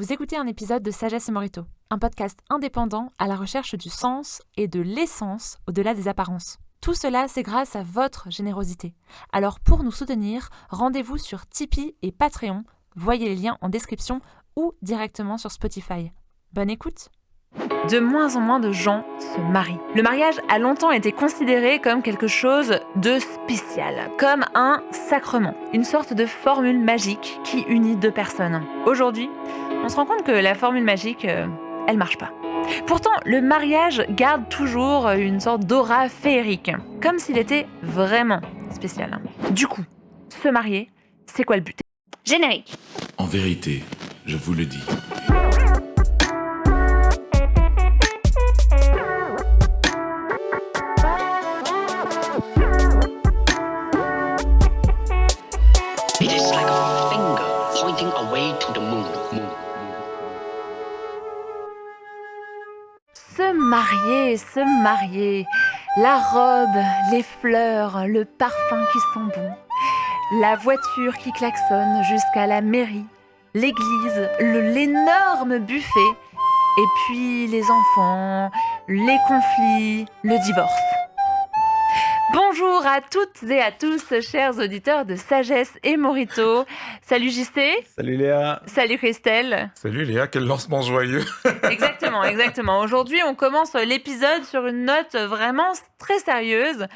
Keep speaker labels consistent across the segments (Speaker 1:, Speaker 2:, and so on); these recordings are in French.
Speaker 1: Vous écoutez un épisode de Sagesse et Morito, un podcast indépendant à la recherche du sens et de l'essence au-delà des apparences. Tout cela, c'est grâce à votre générosité. Alors pour nous soutenir, rendez-vous sur Tipeee et Patreon. Voyez les liens en description ou directement sur Spotify. Bonne écoute! De moins en moins de gens se marient. Le mariage a longtemps été considéré comme quelque chose de spécial, comme un sacrement, une sorte de formule magique qui unit deux personnes. Aujourd'hui, on se rend compte que la formule magique, elle marche pas. Pourtant, le mariage garde toujours une sorte d'aura féerique, comme s'il était vraiment spécial. Du coup, se marier, c'est quoi le but? Générique.
Speaker 2: En vérité, je vous le dis.
Speaker 3: It is like a finger pointing away to the moon.
Speaker 1: Se marier, la robe, les fleurs, le parfum qui sent bon, la voiture qui klaxonne jusqu'à la mairie, l'église, l'énorme buffet, et puis les enfants, les conflits, le divorce. Bonjour à toutes et à tous, chers auditeurs de Sagesse et Morito. Salut JC.
Speaker 4: Salut Léa.
Speaker 1: Salut Christelle.
Speaker 4: Salut Léa, quel lancement joyeux.
Speaker 1: Exactement. Aujourd'hui, on commence l'épisode sur une note vraiment très sérieuse.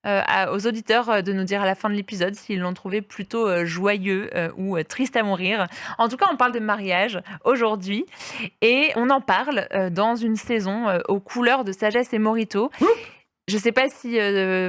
Speaker 1: Aux auditeurs de nous dire à la fin de l'épisode s'ils l'ont trouvé plutôt joyeux ou triste à mourir. En tout cas, on parle de mariage aujourd'hui et on en parle dans une saison aux couleurs de Sagesse et Morito. Je ne sais pas si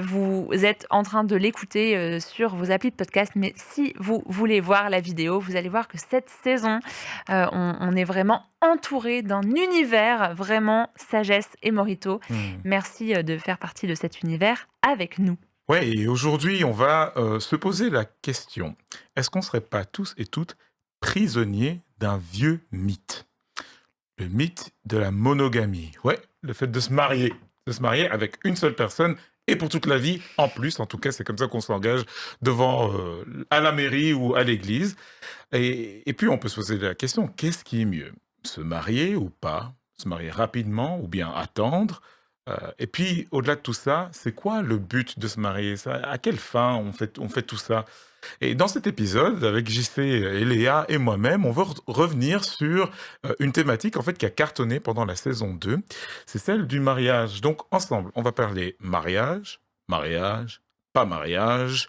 Speaker 1: vous êtes en train de l'écouter sur vos applis de podcast, mais si vous voulez voir la vidéo, vous allez voir que cette saison, on est vraiment entouré d'un univers vraiment Sagesse et Morito. Merci de faire partie de cet univers avec nous.
Speaker 4: Ouais, et aujourd'hui, on va se poser la question. Est-ce qu'on ne serait pas tous et toutes prisonniers d'un vieux mythe? Le mythe de la monogamie. Ouais, le fait de se marier avec une seule personne et pour toute la vie en plus. En tout cas, c'est comme ça qu'on s'engage devant à la mairie ou à l'église. Et puis, on peut se poser la question, qu'est-ce qui est mieux? Se marier ou pas? Se marier rapidement ou bien attendre? Et puis, au-delà de tout ça, c'est quoi le but de se marier? À quelle fin on fait tout ça? Et dans cet épisode, avec JC et Léa et moi-même, on va revenir sur une thématique en fait qui a cartonné pendant la saison 2. C'est celle du mariage. Donc, ensemble, on va parler mariage, pas mariage,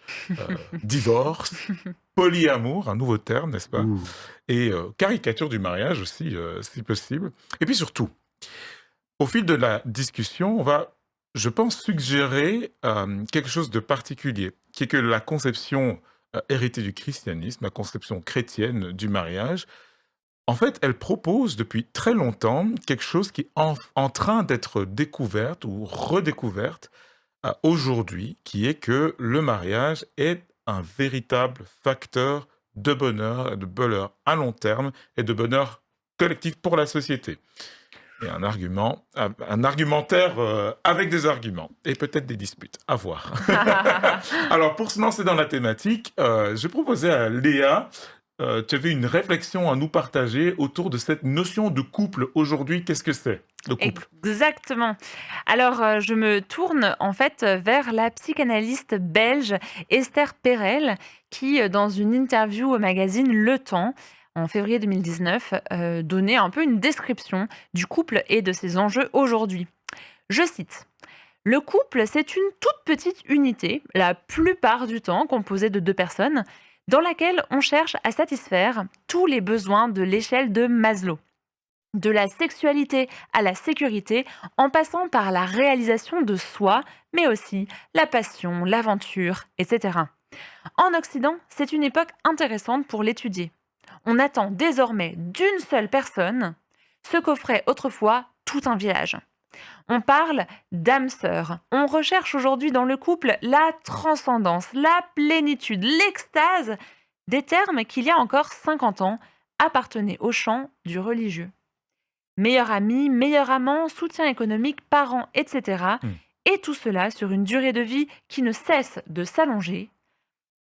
Speaker 4: divorce, polyamour, un nouveau terme, n'est-ce pas? Et caricature du mariage aussi, si possible. Et puis surtout, au fil de la discussion, on va, je pense, suggérer quelque chose de particulier, qui est que la conception héritée du christianisme, la conception chrétienne du mariage, en fait, elle propose depuis très longtemps quelque chose qui est en train d'être découverte ou redécouverte aujourd'hui, qui est que le mariage est un véritable facteur de bonheur à long terme et de bonheur collectif pour la société. Et un argumentaire avec des arguments et peut-être des disputes, à voir. Alors, pour se lancer dans la thématique, j'ai proposé à Léa, tu avais une réflexion à nous partager autour de cette notion de couple aujourd'hui. Qu'est-ce que c'est, le couple?
Speaker 1: Exactement. Alors, je me tourne en fait vers la psychanalyste belge Esther Perel qui, dans une interview au magazine Le Temps, en février 2019, donnait un peu une description du couple et de ses enjeux aujourd'hui. Je cite. « Le couple, c'est une toute petite unité, la plupart du temps composée de deux personnes, dans laquelle on cherche à satisfaire tous les besoins de l'échelle de Maslow. De la sexualité à la sécurité, en passant par la réalisation de soi, mais aussi la passion, l'aventure, etc. En Occident, c'est une époque intéressante pour l'étudier. On attend désormais d'une seule personne ce qu'offrait autrefois tout un village. On parle d'âme sœur. On recherche aujourd'hui dans le couple la transcendance, la plénitude, l'extase, des termes qu'il y a encore 50 ans appartenaient au champ du religieux. Meilleur ami, meilleur amant, soutien économique, parents, etc. Et tout cela sur une durée de vie qui ne cesse de s'allonger.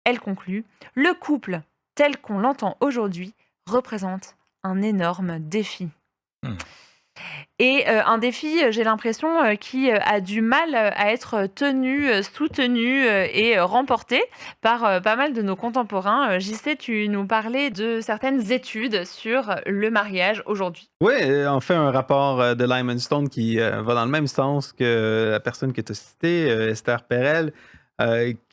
Speaker 1: Elle conclut, le couple tel qu'on l'entend aujourd'hui représente un énorme défi.
Speaker 4: Mmh.
Speaker 1: Et un défi, j'ai l'impression, qui, a du mal, à être tenu, soutenu, et remporté par, pas mal de nos contemporains. JC, tu nous parlais de certaines études sur le mariage aujourd'hui.
Speaker 5: Oui, on fait un rapport de Lyman Stone qui va dans le même sens que la personne que tu as citée, Esther Perel.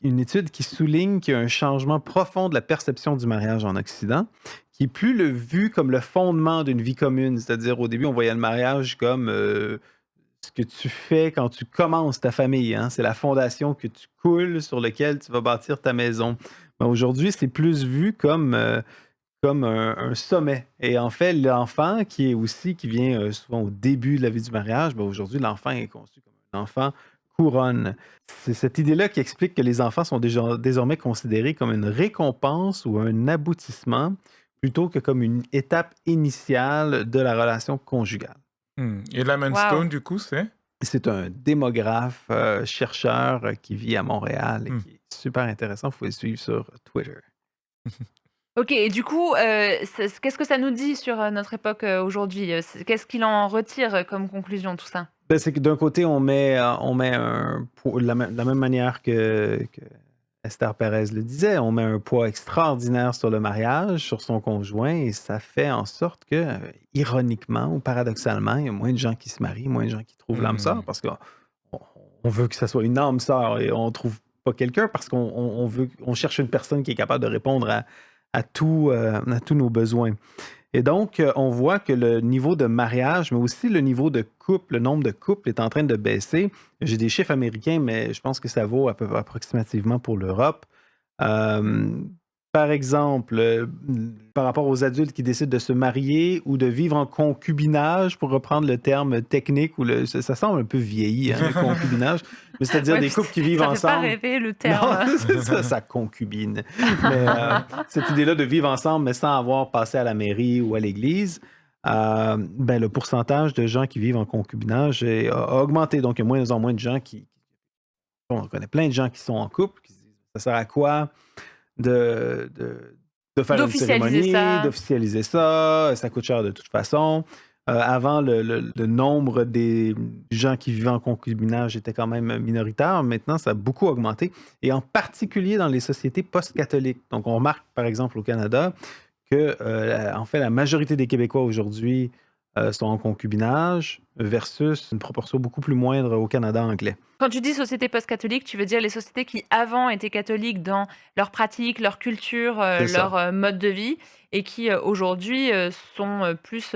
Speaker 5: Une étude qui souligne qu'il y a un changement profond de la perception du mariage en Occident, qui est plus vu comme le fondement d'une vie commune. C'est-à-dire, au début, on voyait le mariage comme ce que tu fais quand tu commences ta famille, hein. C'est la fondation que tu coules sur laquelle tu vas bâtir ta maison. Mais aujourd'hui, c'est plus vu comme un sommet. Et en fait, l'enfant qui vient souvent au début de la vie du mariage, ben aujourd'hui, l'enfant est conçu comme un enfant couronne. C'est cette idée-là qui explique que les enfants sont déjà, désormais considérés comme une récompense ou un aboutissement plutôt que comme une étape initiale de la relation conjugale.
Speaker 4: Et Layman
Speaker 1: Waouh!
Speaker 4: Stone, du coup, c'est?
Speaker 5: C'est un démographe, chercheur qui vit à Montréal et
Speaker 4: Mmh.
Speaker 5: qui est super intéressant. Vous pouvez le suivre sur Twitter.
Speaker 1: OK et du coup, qu'est-ce que ça nous dit sur, notre époque, aujourd'hui? Qu'est-ce qu'il en retire, comme conclusion, tout ça?
Speaker 5: Ben, c'est que d'un côté, on met un poids, de la même manière que Esther Perez le disait, on met un poids extraordinaire sur le mariage, sur son conjoint, et ça fait en sorte que, ironiquement ou paradoxalement, il y a moins de gens qui se marient, moins de gens qui trouvent l'âme sœur,
Speaker 4: Mmh.
Speaker 5: parce qu'on on veut que ça soit une âme sœur et on trouve pas quelqu'un parce on cherche une personne qui est capable de répondre à tous nos besoins. Et donc, on voit que le niveau de mariage, mais aussi le niveau de couple, le nombre de couples est en train de baisser. J'ai des chiffres américains, mais je pense que ça vaut à peu près approximativement pour l'Europe. Hem, Par exemple, par rapport aux adultes qui décident de se marier ou de vivre en concubinage, pour reprendre le terme technique, ou ça semble un peu vieilli, hein, le concubinage, mais c'est-à-dire
Speaker 1: Ouais,
Speaker 5: des couples qui vivent
Speaker 1: ça fait pas
Speaker 5: ensemble.
Speaker 1: rêver le
Speaker 5: Non,
Speaker 1: terme.
Speaker 5: c'est ça, ça concubine. Mais cette idée-là de vivre ensemble, mais sans avoir passé à la mairie ou à l'église, ben, le pourcentage de gens qui vivent en concubinage a augmenté. Donc, il y a moins en moins de gens on connaît plein de gens qui sont en couple, qui se disent, ça sert à quoi de faire une
Speaker 1: D'officialiser
Speaker 5: cérémonie,
Speaker 1: ça.
Speaker 5: d'officialiser ça, ça coûte cher de toute façon. Avant, le nombre des gens qui vivaient en concubinage était quand même minoritaire. Maintenant, ça a beaucoup augmenté, et en particulier dans les sociétés post-catholiques. Donc, on remarque, par exemple, au Canada, que, en fait, la majorité des Québécois aujourd'hui sont en concubinage versus une proportion beaucoup plus moindre au Canada anglais.
Speaker 1: Quand tu dis société post-catholique, tu veux dire les sociétés qui avant étaient catholiques dans leurs pratiques, leur culture,
Speaker 5: C'est ça.
Speaker 1: leur, mode de vie et qui, aujourd'hui, sont, plus,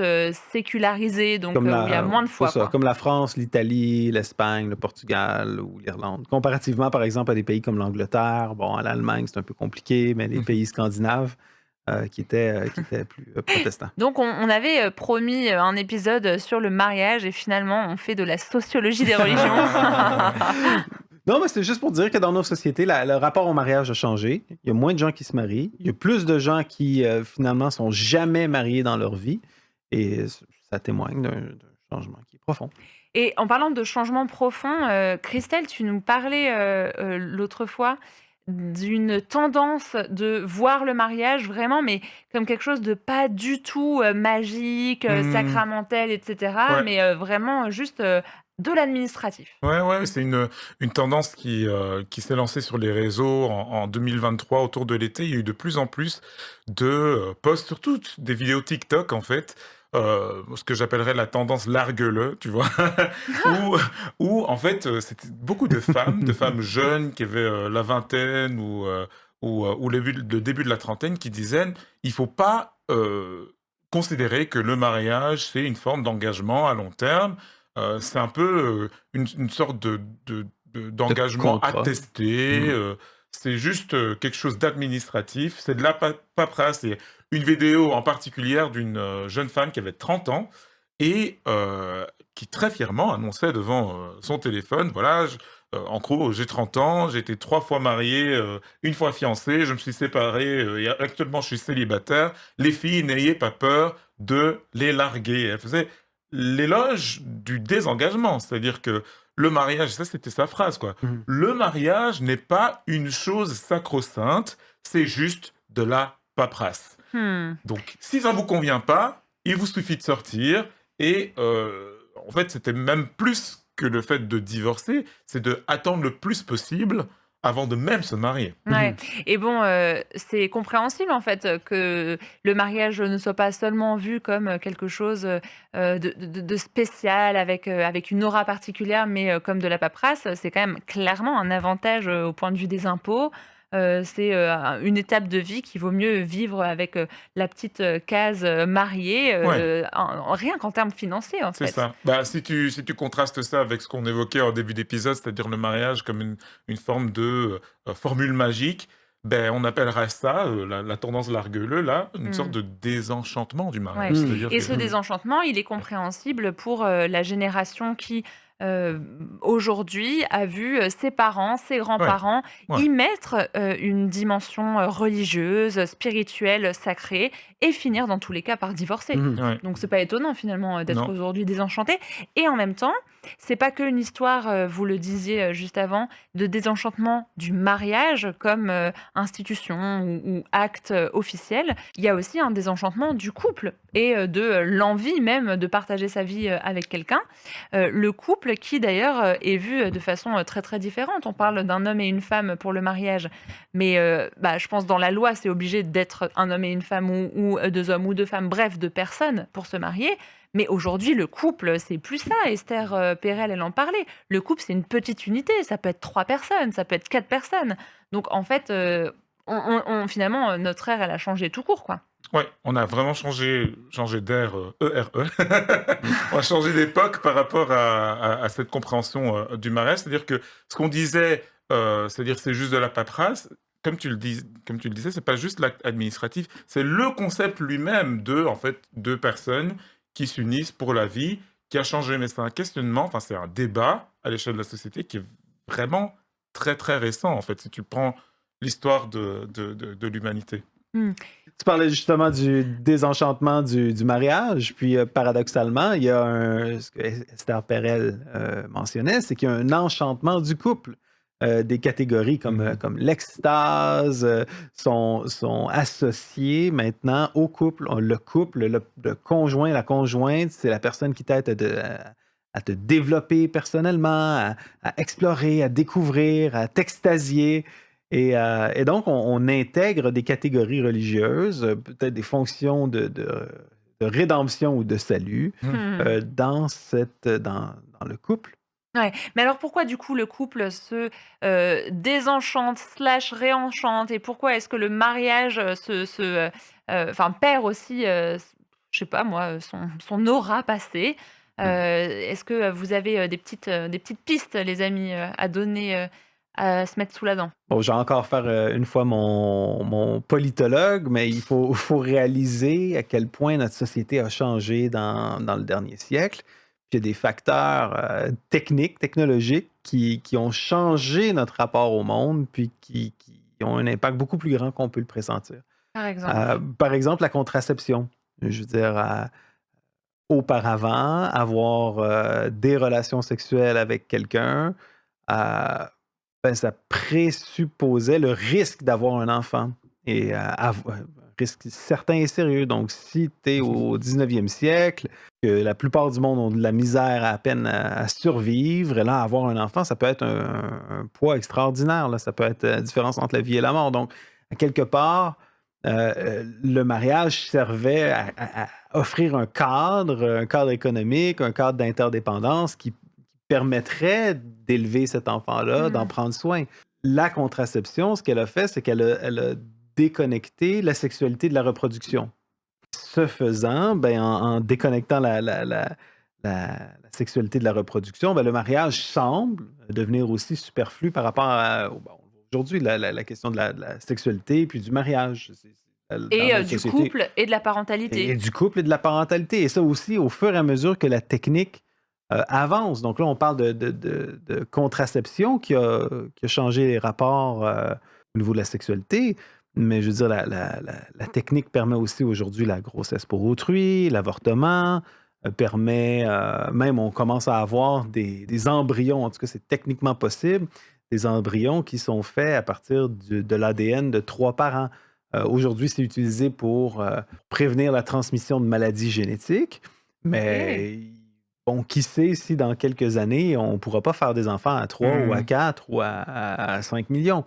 Speaker 1: sécularisées donc où il y a moins de
Speaker 5: C'est
Speaker 1: foi,
Speaker 5: ça,
Speaker 1: quoi.
Speaker 5: comme la France, l'Italie, l'Espagne, le Portugal ou l'Irlande. Comparativement, par exemple, à des pays comme l'Angleterre, bon, à l'Allemagne, c'est un peu compliqué, mais les pays scandinaves qui étaient plus protestants.
Speaker 1: Donc on avait, promis, un épisode, sur le mariage et finalement on fait de la sociologie des religions.
Speaker 5: Non, mais c'est juste pour dire que dans nos sociétés, le rapport au mariage a changé. Il y a moins de gens qui se marient. Il y a plus de gens qui, finalement, sont jamais mariés dans leur vie. Et ça témoigne d'un changement qui est profond.
Speaker 1: Et en parlant de changement profond, Christelle, tu nous parlais, l'autre fois d'une tendance de voir le mariage vraiment, mais comme quelque chose de pas du tout, magique,
Speaker 4: Mmh.
Speaker 1: sacramentel et cetera,
Speaker 4: Ouais.
Speaker 1: mais vraiment juste, de l'administratif.
Speaker 4: Ouais, ouais, c'est une tendance qui s'est lancée sur les réseaux en 2023 autour de l'été. Il y a eu de plus en plus de posts, surtout des vidéos TikTok en fait, ce que j'appellerais la tendance largue-le, tu vois, où, où en fait c'était beaucoup de femmes jeunes qui avaient la vingtaine ou le début de la trentaine qui disaient il faut pas considérer que le mariage c'est une forme d'engagement à long terme. C'est un peu, une sorte
Speaker 5: De
Speaker 4: d'engagement
Speaker 5: contrat.
Speaker 4: attesté,
Speaker 5: Mhm.
Speaker 4: c'est juste, quelque chose d'administratif, c'est de la paperasse. Et une vidéo en particulier d'une, jeune femme qui avait 30 ans et qui très fièrement annonçait devant, son téléphone: «Voilà, en gros, j'ai 30 ans, j'ai été 3 fois mariée, 1 fois fiancée, je me suis séparée, et actuellement je suis célibataire. Les filles, n'ayez pas peur de les larguer». Elle faisait l'éloge du désengagement, c'est-à-dire que le mariage, ça c'était sa phrase quoi,
Speaker 5: Mhm.
Speaker 4: le mariage n'est pas une chose sacro-sainte, c'est juste de la paperasse.
Speaker 1: Mmh.
Speaker 4: Donc, si ça ne vous convient pas, il vous suffit de sortir. Et en fait, c'était même plus que le fait de divorcer, c'est de attendre le plus possible avant de même se marier.
Speaker 1: Ouais et bon, c'est compréhensible, en fait, que le mariage ne soit pas seulement vu comme, quelque chose, de spécial avec une aura particulière, mais, comme de la paperasse. C'est quand même clairement un avantage, au point de vue des impôts. C'est, une étape de vie qu'il vaut mieux vivre avec, la petite, case, mariée,
Speaker 4: Ouais,
Speaker 1: rien qu'en termes financiers, en
Speaker 4: c'est
Speaker 1: fait.
Speaker 4: ça. Bah, si tu contrastes ça avec ce qu'on évoquait en début d'épisode, c'est-à-dire le mariage comme une forme de formule magique, ben, on appellera ça, la tendance largue-le, là, une sorte
Speaker 1: Mmh.
Speaker 4: de désenchantement du
Speaker 1: Ouais
Speaker 4: mariage.
Speaker 5: Mmh.
Speaker 4: C'est-à-dire
Speaker 1: et
Speaker 4: que
Speaker 1: ce désenchantement, il est compréhensible pour, la génération qui, aujourd'hui a vu, ses parents, ses
Speaker 4: ouais,
Speaker 1: grands-parents
Speaker 4: ouais,
Speaker 1: y mettre, une dimension, religieuse, spirituelle, sacrée et finir dans tous les cas par divorcer.
Speaker 5: Mhm.
Speaker 4: ouais,
Speaker 1: Donc c'est pas étonnant finalement, d'être
Speaker 4: non,
Speaker 1: aujourd'hui désenchanté et en même temps, c'est pas qu'une histoire, vous le disiez, juste avant, de désenchantement du mariage comme, institution ou acte, officiel. Il y a aussi un désenchantement du couple et de, l'envie même de partager sa vie, avec quelqu'un. Le couple qui d'ailleurs, est vu, de façon, très, très différente. On parle d'un homme et une femme pour le mariage, mais bah, je pense dans la loi, c'est obligé d'être un homme et une femme ou 2 hommes ou 2 femmes, bref, 2 personnes pour se marier. Mais aujourd'hui, le couple, c'est plus ça. Esther, Perel, elle en parlait. Le couple, c'est une petite unité. Ça peut être 3 personnes, ça peut être 4 personnes. Donc en fait, finalement, notre ère, elle a changé tout court, quoi.
Speaker 4: ouais, on a vraiment changé d'air, ERE. On a changé d'époque par rapport à cette compréhension du mariage. C'est-à-dire que ce qu'on disait, c'est-à-dire c'est juste de la paperasse, comme tu le disais, c'est pas juste l'acte administratif, c'est le concept lui-même de, en fait, deux personnes qui s'unissent pour la vie, qui a changé. Mais c'est un questionnement, enfin c'est un débat à l'échelle de la société qui est vraiment très très récent, en fait, si tu prends l'histoire de l'humanité.
Speaker 1: Mmh.
Speaker 5: Tu parlais justement du désenchantement du mariage, puis paradoxalement, il y a ce que Esther Perel mentionnait, c'est qu'il y a un enchantement du couple. Des catégories comme l'extase sont associées maintenant au couple. Le couple, le conjoint, la conjointe, c'est la personne qui t'aide à te développer personnellement, à explorer, à découvrir, à t'extasier. Et donc, on intègre des catégories religieuses, peut-être des fonctions de rédemption ou de salut
Speaker 4: Mmh.
Speaker 5: dans le couple.
Speaker 1: Ouais, mais alors pourquoi du coup le couple se, désenchante/réenchante et pourquoi est-ce que le mariage, enfin perd aussi, je sais pas moi, son aura passée? Est-ce que, vous avez, des petites pistes les amis, à donner, à se mettre sous la dent?
Speaker 5: Bon, je vais encore faire une fois mon politologue, mais il faut réaliser à quel point notre société a changé dans le dernier siècle. Puis il y a des facteurs technologiques qui ont changé notre rapport au monde, puis qui ont un impact beaucoup plus grand qu'on peut le pressentir.
Speaker 1: Par exemple?
Speaker 5: Par exemple, la contraception. Je veux dire, auparavant, avoir des relations sexuelles avec quelqu'un, euh, ben, ça présupposait le risque d'avoir un enfant. Et un risque certain et sérieux. Donc, si tu es au 19e siècle, que la plupart du monde ont de la misère à peine à survivre, et là, avoir un enfant, ça peut être un poids extraordinaire. Là. Ça peut être la différence entre la vie et la mort. Donc, à quelque part, le mariage servait à offrir un cadre économique, un cadre d'interdépendance qui permettrait d'élever cet enfant-là, d'en
Speaker 1: Mmh.
Speaker 5: prendre soin. La contraception, ce qu'elle a fait, c'est qu'elle a déconnecté la sexualité de la reproduction. Ce faisant, ben, en déconnectant la sexualité de la reproduction, ben, le mariage semble devenir aussi superflu par rapport bon, aujourd'hui, la question de la sexualité puis du mariage. Dans
Speaker 1: Et
Speaker 5: notre
Speaker 1: du
Speaker 5: société.
Speaker 1: couple et de la
Speaker 5: Et
Speaker 1: parentalité.
Speaker 5: du couple et de la parentalité. Et ça aussi, au fur et à mesure que la technique avance. Donc là, on parle de contraception qui a changé les rapports au niveau de la sexualité. Mais je veux dire, la technique permet aussi aujourd'hui la grossesse pour autrui, l'avortement, permet, même on commence à avoir des embryons, en tout cas c'est techniquement possible, des embryons qui sont faits à partir de l'ADN de 3 parents. Aujourd'hui, c'est utilisé pour prévenir la transmission de maladies génétiques,
Speaker 1: OK.
Speaker 5: mais bon, qui sait si dans quelques années, on ne pourra pas faire des enfants à 3 ou à
Speaker 4: Hmm.
Speaker 5: 4 ou à 5 millions.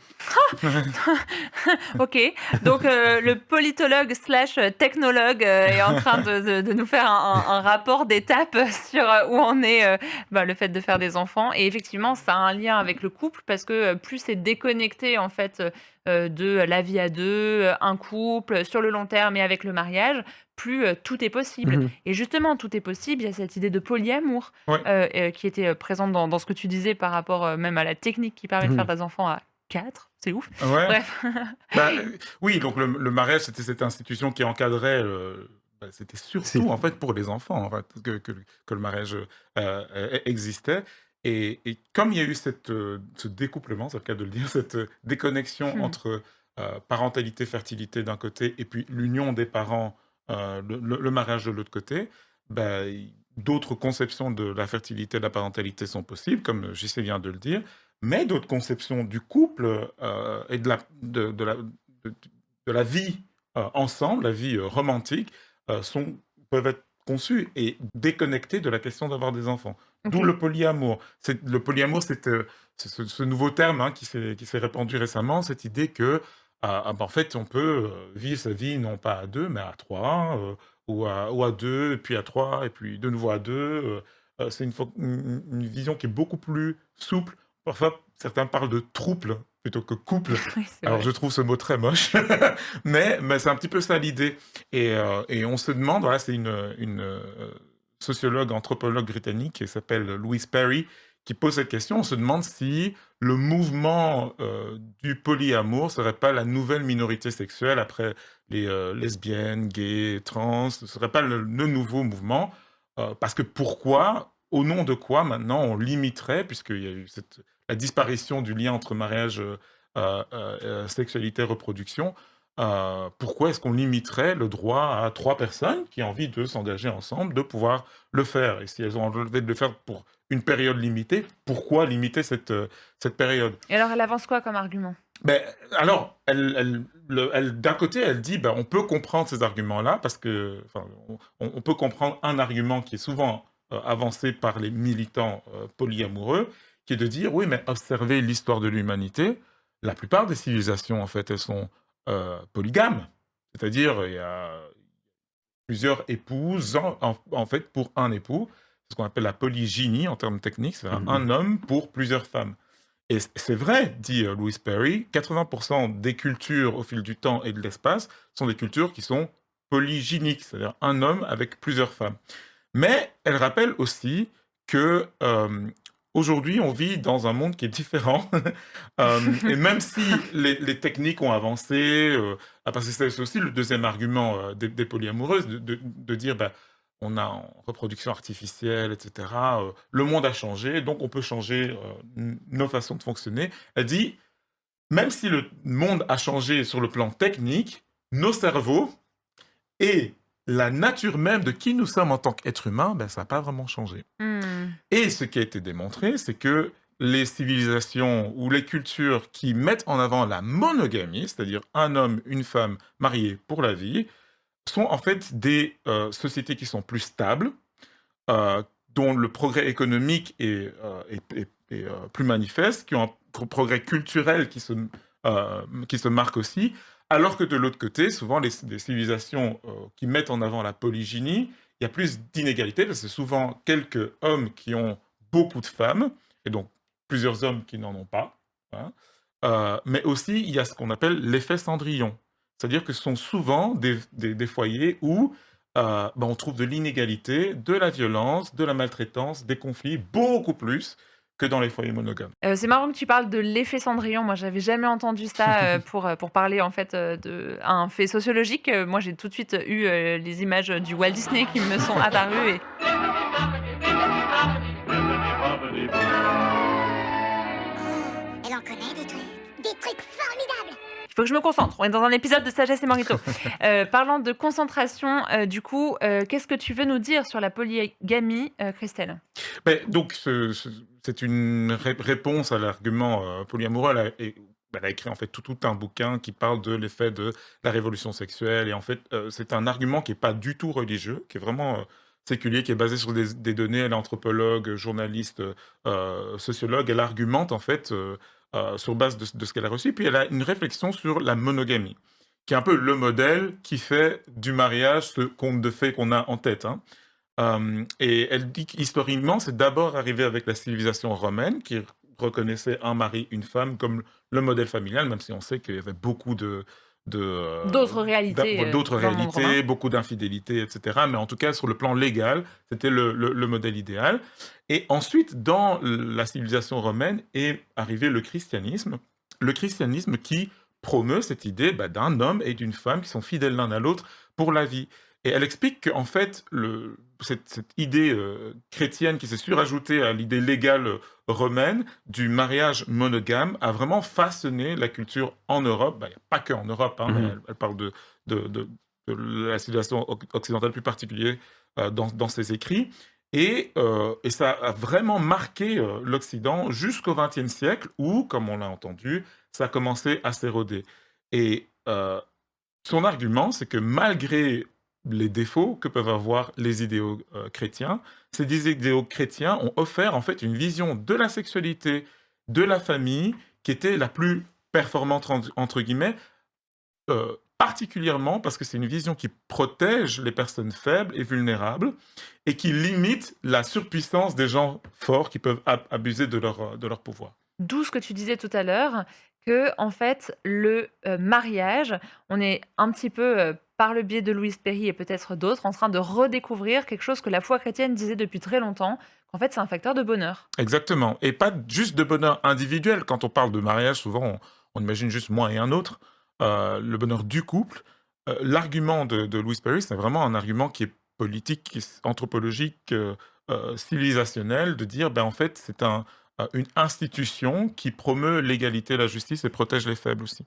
Speaker 1: OK, donc le politologue slash technologue, est en train de nous faire un rapport d'étape sur, où en est, le fait de faire des enfants et effectivement, ça a un lien avec le couple parce que, plus c'est déconnecté en fait, de la vie à 2, un couple, sur le long terme et avec le mariage, plus, tout est possible
Speaker 5: Mhm.
Speaker 1: et justement, tout est possible, il y a cette idée de polyamour,
Speaker 4: Ouais.
Speaker 1: qui était, présente dans ce que tu disais par rapport, même à la technique qui permet de faire
Speaker 5: Mhm.
Speaker 1: des enfants à 4, c'est ouf.
Speaker 4: Ouais.
Speaker 1: Bref.
Speaker 4: Oui, donc le mariage, c'était cette institution qui encadrait, c'était
Speaker 5: C'est
Speaker 4: surtout, en fait, pour les enfants, en fait, que le mariage, existait et comme il y a eu ce découplement, c'est le cas de le dire, cette, déconnexion
Speaker 1: Mmh.
Speaker 4: entre, parentalité, fertilité d'un côté et puis l'union des parents, le mariage de l'autre côté, d'autres conceptions de la fertilité et de la parentalité sont possibles, comme JC vient de le dire, mais d'autres conceptions du couple et de la vie ensemble, la vie romantique, peuvent être conçues et déconnectées de la question d'avoir des enfants. D'où
Speaker 1: OK.
Speaker 4: le polyamour. Le polyamour, c'est ce nouveau terme hein, qui s'est répandu récemment, cette idée que, en fait, on peut vivre sa vie non pas à deux, mais à trois, ou à deux, et puis à trois, et puis de nouveau à deux. C'est une vision qui est beaucoup plus souple. Parfois, certains parlent de trouble plutôt que couple.
Speaker 1: Oui, c'est
Speaker 4: Alors,
Speaker 1: vrai.
Speaker 4: je trouve ce mot très moche, mais c'est un petit peu ça l'idée. Et on se demande, voilà, c'est une sociologue, anthropologue britannique qui s'appelle Louise Perry qui pose cette question. On se demande si le mouvement du polyamour serait pas la nouvelle minorité sexuelle après les lesbiennes, gays, trans. Ce serait pas le nouveau mouvement. Parce que pourquoi, au nom de quoi maintenant on limiterait, puisqu'il y a eu la disparition du lien entre mariage, sexualité, reproduction, pourquoi est-ce qu'on limiterait le droit à 3 personnes qui ont envie de s'engager ensemble, de pouvoir le faire? Et si elles ont envie de le faire pour une période limitée, pourquoi limiter cette période?
Speaker 1: Et alors elle avance quoi comme argument?
Speaker 4: Ben alors, d'un côté, elle dit, on peut comprendre ces arguments-là parce que, enfin, on peut comprendre un argument qui est souvent avancé par les militants polyamoureux, qui est de dire, oui, mais observez l'histoire de l'humanité, la plupart des civilisations, en fait, elles sont polygames. C'est-à-dire, il y a plusieurs épouses, en fait, pour un époux. C'est ce qu'on appelle la polygynie en termes techniques, c'est
Speaker 5: Mhm.
Speaker 4: un homme pour plusieurs femmes. Et c'est vrai, dit Louis Perry, 80% des cultures au fil du temps et de l'espace sont des cultures qui sont polygyniques, c'est-à-dire un homme avec plusieurs femmes. Mais elle rappelle aussi que aujourd'hui, on vit dans un monde qui est différent. Et même si les techniques ont avancé, parce que c'est aussi le deuxième argument des polyamoureuses, de dire, on a en reproduction artificielle, etc. Le monde a changé, donc on peut changer nos façons de fonctionner. Elle dit, même si le monde a changé sur le plan technique, nos cerveaux et la nature même de qui nous sommes en tant qu'êtres humains, ça n'a pas vraiment changé.
Speaker 1: Mmh.
Speaker 4: Et ce qui a été démontré, c'est que les civilisations ou les cultures qui mettent en avant la monogamie, c'est-à-dire un homme, une femme mariés pour la vie, sont en fait des sociétés qui sont plus stables, dont le progrès économique est plus manifeste, qui ont un progrès culturel qui se marque aussi, alors que de l'autre côté, souvent des civilisations qui mettent en avant la polygynie, il y a plus d'inégalités, parce que c'est souvent quelques hommes qui ont beaucoup de femmes, et donc plusieurs hommes qui n'en ont pas, hein. Mais aussi, il y a ce qu'on appelle l'effet Cendrillon. C'est-à-dire que ce sont souvent des foyers où on trouve de l'inégalité, de la violence, de la maltraitance, des conflits, beaucoup plus que dans les foyers monogames.
Speaker 1: C'est marrant que tu parles de l'effet Cendrillon. Moi, j'avais jamais entendu ça, pour parler en fait, d'un fait sociologique. Moi, j'ai tout de suite eu, les images du Walt Disney qui me sont apparues et
Speaker 6: Elle en connaît des trucs. Des trucs formidables.
Speaker 1: il faut que je me concentre. On est dans un épisode de Sagesse et Morito. Parlant de concentration, du coup, qu'est-ce que tu veux nous dire sur la polygamie, Christelle?
Speaker 4: Donc c'est une réponse à l'argument polyamoureux. Et elle a écrit en fait tout un bouquin qui parle de l'effet de la révolution sexuelle. Et en fait, c'est un argument qui est pas du tout religieux, qui est vraiment séculier, qui est basé sur des données. Elle est anthropologue, journaliste, sociologue. Elle argumente en fait sur base de ce qu'elle a reçu. Puis elle a une réflexion sur la monogamie, qui est un peu le modèle qui fait du mariage ce conte de fées qu'on a en tête, hein. Et elle dit qu'historiquement, c'est d'abord arrivé avec la civilisation romaine qui reconnaissait un mari, une femme comme le modèle familial, même si on sait qu'il y avait beaucoup
Speaker 1: D'autres réalités
Speaker 4: d'autres
Speaker 1: dans le monde romain.
Speaker 4: réalités, beaucoup d'infidélités, etc. Mais en tout cas, sur le plan légal, c'était le modèle idéal. Et ensuite, dans la civilisation romaine est arrivé le christianisme. Le christianisme qui promeut cette idée d'un homme et d'une femme qui sont fidèles l'un à l'autre pour la vie. Et elle explique qu'en fait, cette idée chrétienne qui s'est surajoutée à l'idée légale romaine du mariage monogame a vraiment façonné la culture en Europe. Il n'y a pas que en Europe, hein, mais elle parle de la civilisation occidentale plus particulière dans ses écrits. Et ça a vraiment marqué l'Occident jusqu'au XXe siècle où, comme on l'a entendu, ça a commencé à s'éroder. Et son argument, c'est que malgré les défauts que peuvent avoir les idéaux chrétiens, ces idéaux chrétiens ont offert en fait une vision de la sexualité, de la famille, qui était la plus performante entre guillemets, particulièrement parce que c'est une vision qui protège les personnes faibles et vulnérables et qui limite la surpuissance des gens forts qui peuvent abuser de leur pouvoir.
Speaker 1: D'où ce que tu disais tout à l'heure, que en fait, le mariage, on est un petit peu, par le biais de Louise Perry et peut-être d'autres, en train de redécouvrir quelque chose que la foi chrétienne disait depuis très longtemps, qu'en fait, c'est un facteur de bonheur.
Speaker 4: Exactement. Et pas juste de bonheur individuel. Quand on parle de mariage, souvent, on imagine juste moi et un autre, le bonheur du couple. L'argument de Louise Perry, c'est vraiment un argument qui est politique, qui est anthropologique, civilisationnel, de dire, en fait, c'est une institution qui promeut l'égalité, la justice et protège les faibles aussi.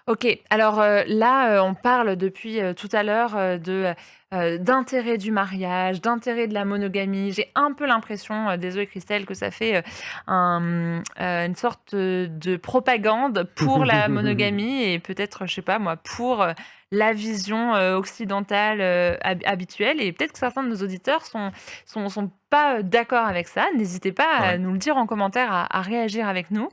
Speaker 1: OK, alors, là, on parle depuis, tout à l'heure, d'intérêt du mariage, d'intérêt de la monogamie. J'ai un peu l'impression, désolée Christelle, que ça fait, une sorte, de propagande pour la monogamie et peut-être, je sais pas moi, pour, la vision, occidentale, habituelle et peut-être que certains de nos auditeurs sont pas, d'accord avec ça. N'hésitez pas à
Speaker 4: Ouais.
Speaker 1: nous le dire en commentaire, à réagir avec nous.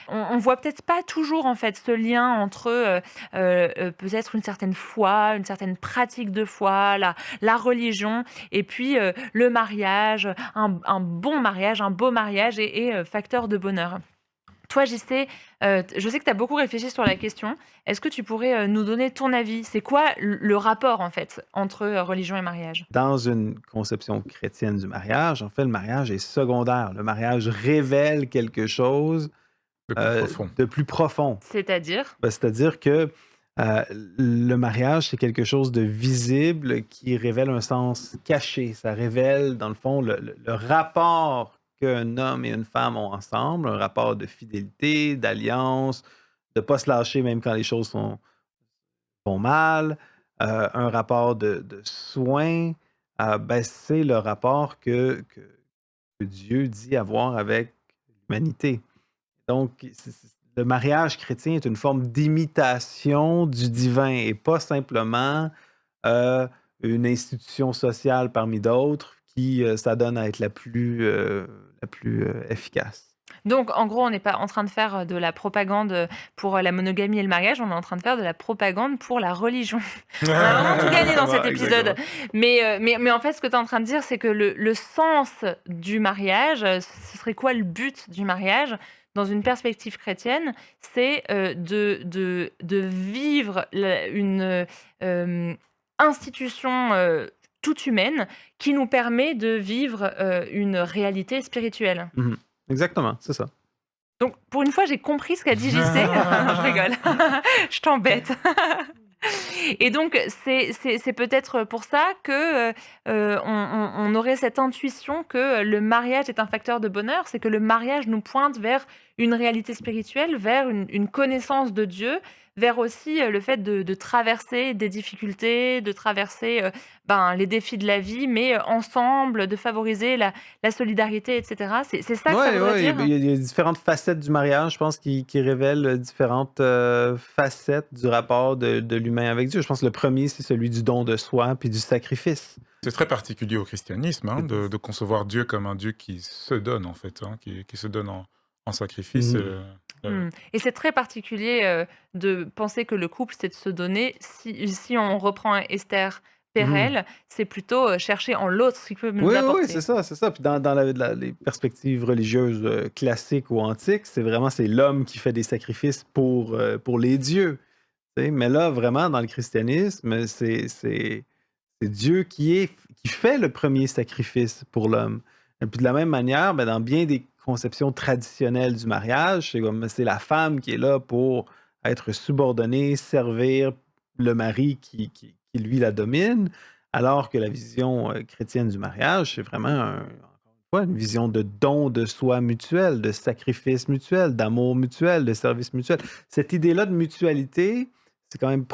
Speaker 1: On voit peut-être pas toujours en fait ce lien entre, peut-être une certaine foi, une certaine pratique de foi, la religion et puis, le mariage, un bon mariage, un beau mariage et facteur de bonheur. Toi, je sais que tu as beaucoup réfléchi sur la question. Est-ce que tu pourrais, nous donner ton avis? C'est quoi le rapport en fait entre, religion et mariage?
Speaker 5: Dans une conception chrétienne du mariage, en fait, le mariage est secondaire. Le mariage révèle quelque chose
Speaker 4: Le plus profond.
Speaker 5: de plus profond.
Speaker 1: C'est-à-dire?
Speaker 5: C'est-à-dire que le mariage, c'est quelque chose de visible qui révèle un sens caché. Ça révèle, dans le fond, le rapport qu'un homme et une femme ont ensemble, un rapport de fidélité, d'alliance, de ne pas se lâcher même quand les choses vont mal, un rapport de soin. C'est le rapport que Dieu dit avoir avec l'humanité. Donc, le mariage chrétien est une forme d'imitation du divin et pas simplement une institution sociale parmi d'autres qui s'adonne à être la plus efficace.
Speaker 1: Donc en gros, on n'est pas en train de faire, de la propagande, pour, la monogamie et le mariage, on est en train de faire de la propagande pour la religion. On a vraiment tout gagné dans cet épisode.
Speaker 4: Exactement.
Speaker 1: Mais en fait, ce que tu es en train de dire, c'est que le sens du mariage, ce serait quoi le but du mariage? Dans une perspective chrétienne, c'est, de vivre une, institution, toute humaine qui nous permet de vivre, une réalité spirituelle.
Speaker 5: Mhm. Exactement, c'est ça.
Speaker 1: Donc pour une fois, j'ai compris ce qu'a dit JC. Je rigole, je t'embête. Et donc c'est peut-être pour ça que, on aurait cette intuition que le mariage est un facteur de bonheur. C'est que le mariage nous pointe vers une réalité spirituelle, vers une connaissance de Dieu, vers aussi le fait de traverser des difficultés, de traverser les défis de la vie, mais ensemble, de favoriser la solidarité, etc. C'est ça que ça
Speaker 5: Ouais,
Speaker 1: voudrait
Speaker 5: ouais,
Speaker 1: dire?
Speaker 5: il y a différentes facettes du mariage, je pense, qui révèlent différentes facettes du rapport de l'humain avec Dieu. Je pense que le premier, c'est celui du don de soi puis du sacrifice.
Speaker 4: C'est très particulier au christianisme de concevoir Dieu comme un Dieu qui se donne, en fait, qui se donne en sacrifice.
Speaker 5: Mhm.
Speaker 1: Et c'est très particulier de penser que le couple, c'est de se donner. Si on reprend Esther
Speaker 5: Mhm.
Speaker 1: Perel, c'est plutôt chercher en l'autre ce qu'il peut nous
Speaker 5: Oui, oui,
Speaker 1: apporter.
Speaker 5: c'est ça, c'est ça. Puis dans les perspectives religieuses classiques ou antiques, c'est l'homme qui fait des sacrifices pour les dieux. Tu sais. Mais là, vraiment, dans le christianisme, c'est Dieu qui fait le premier sacrifice pour l'homme. Et puis de la même manière, dans bien des conceptions traditionnelles du mariage, c'est la femme qui est là pour être subordonnée, servir le mari qui lui la domine, alors que la vision chrétienne du mariage, c'est vraiment encore une fois, une vision de don de soi mutuel, de sacrifice mutuel, d'amour mutuel, de service mutuel. Cette idée-là de mutualité, c'est quand même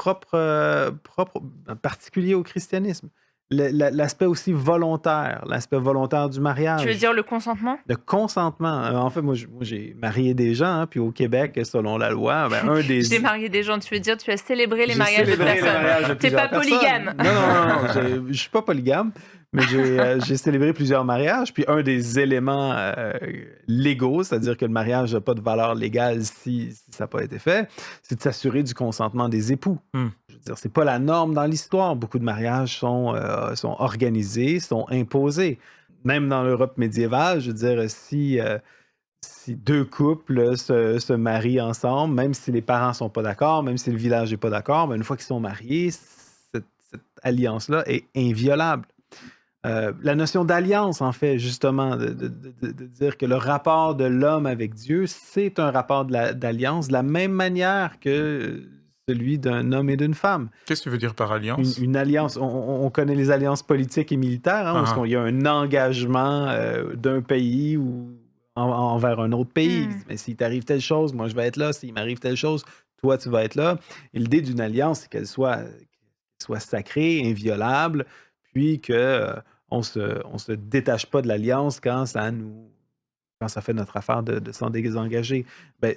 Speaker 5: particulier au christianisme. L'aspect aussi volontaire, l'aspect volontaire du
Speaker 1: Tu veux
Speaker 5: mariage,
Speaker 1: dire le consentement?
Speaker 5: le consentement. En fait, moi, j'ai marié des gens, hein, puis au Québec, selon la loi,
Speaker 1: J'ai marié des gens, tu veux dire tu as célébré les
Speaker 5: j'ai
Speaker 1: mariages de
Speaker 5: célébré les
Speaker 1: personnes.
Speaker 5: mariages de
Speaker 1: T'es
Speaker 5: plusieurs
Speaker 1: pas
Speaker 5: personnes.
Speaker 1: polygame.
Speaker 5: Non, je suis pas polygame, mais j'ai célébré plusieurs mariages. Puis un des éléments légaux, c'est-à-dire que le mariage n'a pas de valeur légale si ça n'a pas été fait, c'est de s'assurer du consentement des époux. Je veux dire, c'est pas la norme dans l'histoire. Beaucoup de mariages sont organisés, sont imposés. Même dans l'Europe médiévale, je veux dire, si deux couples se marient ensemble, même si les parents sont pas d'accord, même si le village n'est pas d'accord, une fois qu'ils sont mariés, cette alliance-là est inviolable. La notion d'alliance, en fait, justement, de dire que le rapport de l'homme avec Dieu, c'est un rapport d'alliance de la même manière que celui d'un homme et d'une femme.
Speaker 4: Qu'est-ce que tu veux dire par alliance?
Speaker 5: Une alliance, on connaît les alliances politiques et militaires, hein, où il y a un engagement d'un pays envers un autre pays. Mais s'il t'arrive telle chose, moi je vais être là. S'il m'arrive telle chose, toi tu vas être là. Et l'idée d'une alliance, c'est qu'elle soit sacrée, inviolable, puis qu'on se détache pas de l'alliance quand ça fait notre affaire de s'en désengager.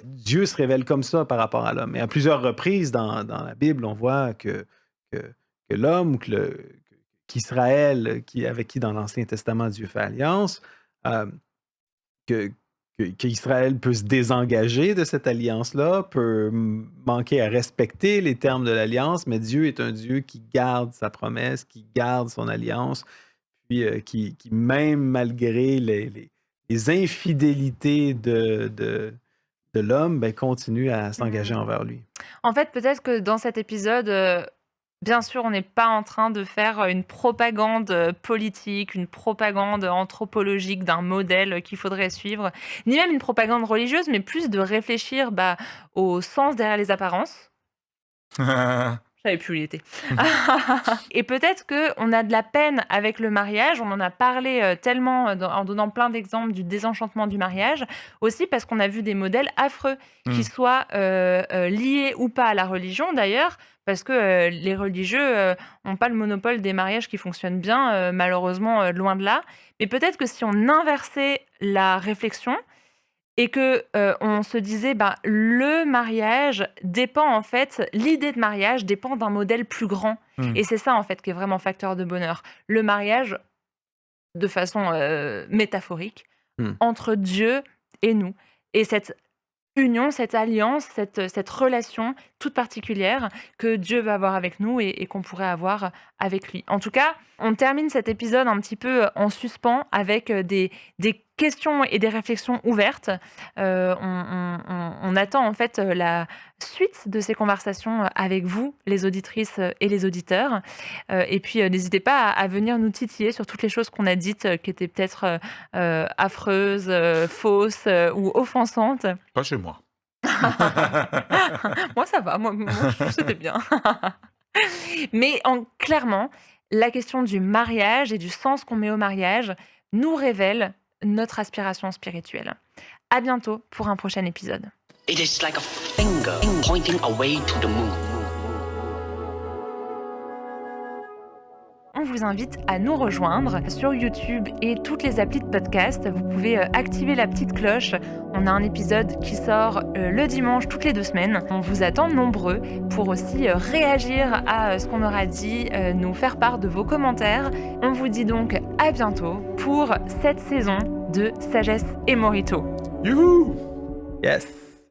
Speaker 5: Dieu se révèle comme ça par rapport à l'homme. Et à plusieurs reprises dans la Bible, on voit que l'homme ou qu'Israël, avec qui dans l'Ancien Testament Dieu fait alliance, qu'Israël peut se désengager de cette alliance-là, peut manquer à respecter les termes de l'alliance, mais Dieu est un Dieu qui garde sa promesse, qui garde son alliance, puis qui même malgré les infidélités de l'homme, continue à s'engager envers lui.
Speaker 1: En fait, peut-être que dans cet épisode, bien sûr, on n'est pas en train de faire une propagande politique, une propagande anthropologique d'un modèle qu'il faudrait suivre, ni même une propagande religieuse, mais plus de réfléchir au sens derrière les apparences. Je savais plus où il était. Et peut-être qu'on a de la peine avec le mariage, on en a parlé tellement en donnant plein d'exemples du désenchantement du mariage, aussi parce qu'on a vu des modèles affreux, qui soient liés ou pas à la religion d'ailleurs, parce que les religieux n'ont pas le monopole des mariages qui fonctionnent bien, malheureusement, loin de là. Mais peut-être que si on inversait la réflexion, et que on se disait, le mariage dépend en fait, l'idée de mariage dépend d'un modèle plus grand. Et c'est ça en fait qui est vraiment facteur de bonheur. Le mariage, de façon métaphorique, entre Dieu et nous. Et cette union, cette alliance, cette relation toute particulière que Dieu va avoir avec nous et qu'on pourrait avoir avec lui. En tout cas, on termine cet épisode un petit peu en suspens avec des questions et des réflexions ouvertes. On attend en fait la suite de ces conversations avec vous, les auditrices et les auditeurs. Et puis, n'hésitez pas à venir nous titiller sur toutes les choses qu'on a dites qui étaient peut-être affreuses, fausses ou offensantes.
Speaker 4: Pas chez moi.
Speaker 1: Moi, ça va. Moi, je trouve que c'était bien. Mais clairement, la question du mariage et du sens qu'on met au mariage nous révèle notre aspiration spirituelle. À bientôt pour un prochain épisode.
Speaker 3: It is like a finger pointing away to the moon.
Speaker 1: On vous invite à nous rejoindre sur YouTube et toutes les applis de podcast. Vous pouvez activer la petite cloche. On a un épisode qui sort le dimanche toutes les 2 semaines. On vous attend nombreux pour aussi réagir à ce qu'on aura dit, nous faire part de vos commentaires. On vous dit donc à bientôt pour cette saison de Sagesse et Morito.
Speaker 4: Youhou!
Speaker 5: Yes!